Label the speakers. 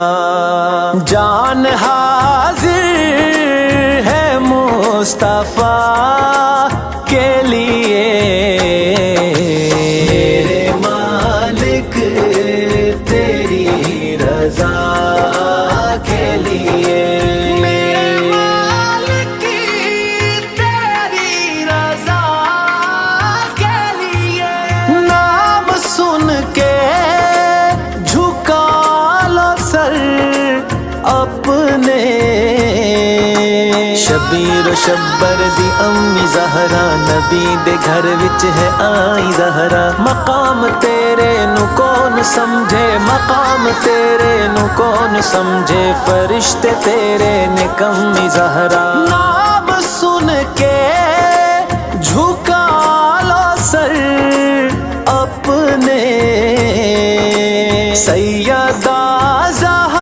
Speaker 1: جان حاضر ہے مصطفیٰ کے لیے، میرے مالک تیری رضا کے لیے، میرے مالک تیری رضا کے لیے، نام سن کے جھکا لو سر اپنے، شبیر و شبر دی امی زہرا، نبی دے گھر وچ ہے آئی زہرا، مقام تیرے نو کون سمجھے، مقام تیرے نو کون سمجھے، فرشتے تیرے نے کمی زہرا، نام سن کے جھکا لو سر اپنے، سیدہ